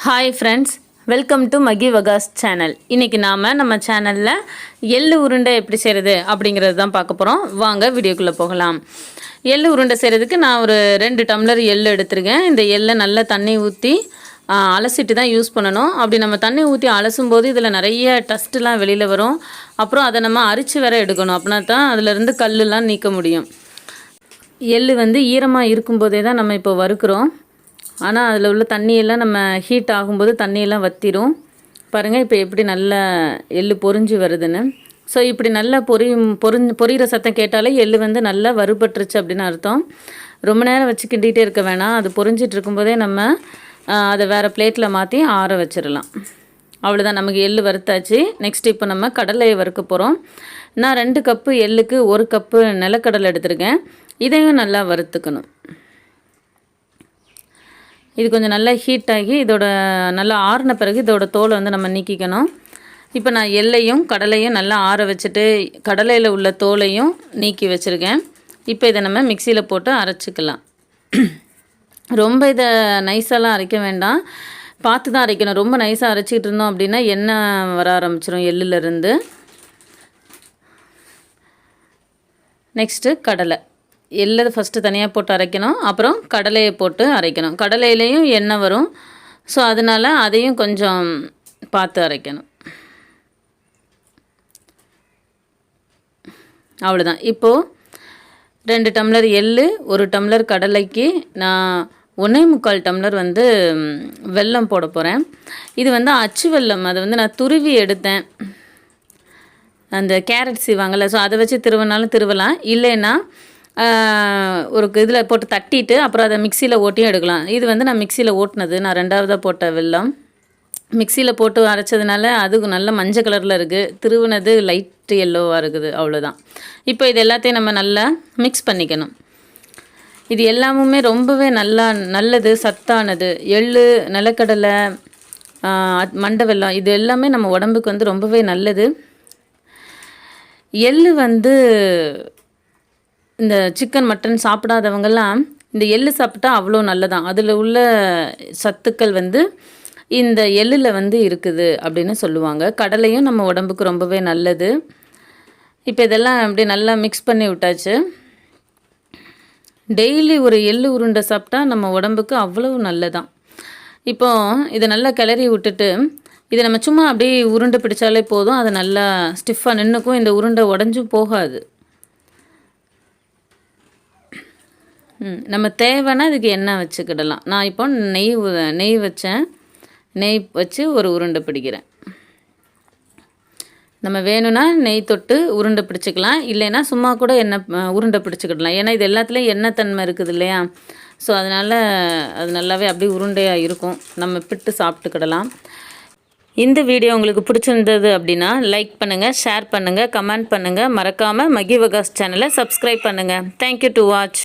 Hi friends, welcome to மகிவகாஸ் channel. இன்றைக்கி நம்ம சேனலில் எள்ளு உருண்டை எப்படி செய்கிறது அப்படிங்கிறது தான் பார்க்க போகிறோம். வாங்க வீடியோக்குள்ளே போகலாம். எள்ளு உருண்டை செய்கிறதுக்கு நான் ஒரு 2 டம்ளர் எள்ளு எடுத்துருக்கேன். இந்த எள்ளை நல்லா தண்ணி ஊற்றி அலசிட்டு தான் யூஸ் பண்ணணும். அப்படி நம்ம தண்ணி ஊற்றி அலசும் போது இதில் நிறைய டஸ்ட்டுலாம் வெளியில் வரும். அப்புறம் அதை நம்ம அரிச்சு வேற எடுக்கணும். அப்படின்னா தான் அதிலேருந்து கல்லுலாம் நீக்க முடியும். எள்ளு ஈரமாக இருக்கும்போதே தான் நம்ம இப்போ வறுக்கிறோம். ஆனால் அதில் உள்ள தண்ணியெல்லாம் நம்ம ஹீட் ஆகும்போது தண்ணியெல்லாம் வற்றிடும். பாருங்கள் இப்போ எப்படி நல்லா எள்ளு பொரிஞ்சு வருதுன்னு. ஸோ இப்படி நல்லா பொரியிற சத்தம் கேட்டாலே எள்ளு நல்லா வறுபட்டுருச்சு அப்படின்னு அர்த்தம். ரொம்ப நேரம் வச்சு கிண்டிகிட்டே இருக்க வேணாம். அது பொரிஞ்சிட்டு இருக்கும்போதே நம்ம அதை வேறு பிளேட்டில் மாற்றி ஆற வச்சிடலாம். அவ்வளோதான், நமக்கு எள்ளு வறுத்தாச்சு. நெக்ஸ்ட் இப்போ நம்ம கடலையை வறுக்க போகிறோம். நான் 2 கப்பு எள்ளுக்கு 1 கப்பு நிலக்கடலை எடுத்திருக்கேன். இதையும் நல்லா வறுத்துக்கணும். இது கொஞ்சம் நல்லா ஹீட் ஆகி இதோட நல்லா ஆறின பிறகு இதோட தோலை நம்ம நீக்கிக்கணும். இப்போ நான் எள்ளையும் கடலையும் நல்லா ஆற வச்சுட்டு கடலையில் உள்ள தோலையும் நீக்கி வச்சுருக்கேன். இப்போ இதை நம்ம மிக்சியில் போட்டு அரைச்சிக்கலாம். ரொம்ப இதை நைஸாலாம் அரைக்க வேண்டாம், பார்த்து தான் அரைக்கணும். ரொம்ப நைஸாக அரைச்சிக்கிட்டு இருந்தோம் அப்படின்னா எண்ணெய் வர ஆரம்பிச்சிடும் எள்ளுலேருந்து. நெக்ஸ்ட்டு கடலை. எள்ளை ஃபஸ்ட்டு தனியாக போட்டு அரைக்கணும், அப்புறம் கடலையை போட்டு அரைக்கணும். கடலையிலையும் எண்ணெய் வரும். ஸோ அதனால் அதையும் கொஞ்சம் பார்த்து அரைக்கணும். அவ்வளோதான். இப்போது 2 டம்ளர் எள்ளு 1 டம்ளர் கடலைக்கு நான் 1.25 டம்ளர் வெல்லம் போட போகிறேன். இது அச்சு வெல்லம். அதை நான் துருவி எடுத்தேன். அந்த கேரட் செய்வாங்கள்ல, ஸோ அதை வச்சு திருவினாலும் திருவலாம். இல்லைன்னா ஒரு இதில் போட்டு தட்டிட்டு அப்புறம் அதை மிக்சியில் ஓட்டியும் எடுக்கலாம். இது நான் மிக்சியில் ஓட்டினது. நான் 2ஆவதாக போட்ட வெல்லம் மிக்சியில் போட்டு அரைச்சதுனால அது நல்ல மஞ்சள் கலரில் இருக்குது. திருவினது லைட் எல்லோவாக இருக்குது. அவ்வளோதான். இப்போ இது எல்லாத்தையும் நம்ம நல்லா மிக்ஸ் பண்ணிக்கணும். இது எல்லாமுமே ரொம்பவே நல்லது, சத்தானது. எள்ளு, நிலக்கடலை, மண்டை வெல்லம், இது எல்லாமே நம்ம உடம்புக்கு ரொம்பவே நல்லது. எள்ளு இந்த சிக்கன் மட்டன் சாப்பிடாதவங்கெல்லாம் இந்த எள்ளு சாப்பிட்டா அவ்வளோ நல்லதான். அதில் உள்ள சத்துக்கள் இந்த எள்ளில் இருக்குது அப்படின்னு சொல்லுவாங்க. கடலையும் நம்ம உடம்புக்கு ரொம்பவே நல்லது. இப்போ இதெல்லாம் அப்படி நல்லா மிக்ஸ் பண்ணி விட்டாச்சு. டெய்லி ஒரு எள்ளு உருண்டை சாப்பிட்டா நம்ம உடம்புக்கு அவ்வளோ நல்லதான். இப்போது இதை நல்லா கிளறி விட்டுட்டு இதை நம்ம சும்மா அப்படியே உருண்டை பிடிச்சாலே போதும். அது நல்லா ஸ்டிஃபாக நின்றுக்கும். இந்த உருண்டை உடஞ்சும் போகாது. நம்ம தேவைன்னா இதுக்கு எண்ணெய் வச்சுக்கிடலாம். நான் இப்போ நெய் வச்சேன். நெய் வச்சு ஒரு உருண்டை பிடிக்கிறேன். நம்ம வேணும்னா நெய் தொட்டு உருண்டை பிடிச்சிக்கலாம், இல்லைன்னா சும்மா கூட எண்ணெய் உருண்டை பிடிச்சிக்கிடலாம். ஏன்னா இது எல்லாத்துலேயும் எண்ணெய் தன்மை இருக்குது இல்லையா? ஸோ அதனால் அது நல்லாவே அப்படியே உருண்டையாக இருக்கும். நம்ம பிட்டு சாப்பிட்டுக்கிடலாம். இந்த வீடியோ உங்களுக்கு பிடிச்சிருந்தது அப்படின்னா லைக் பண்ணுங்கள், ஷேர் பண்ணுங்கள், கமெண்ட் பண்ணுங்கள். மறக்காமல் மகிவகாஸ் சேனலை சப்ஸ்கிரைப் பண்ணுங்கள். Thank you to watch.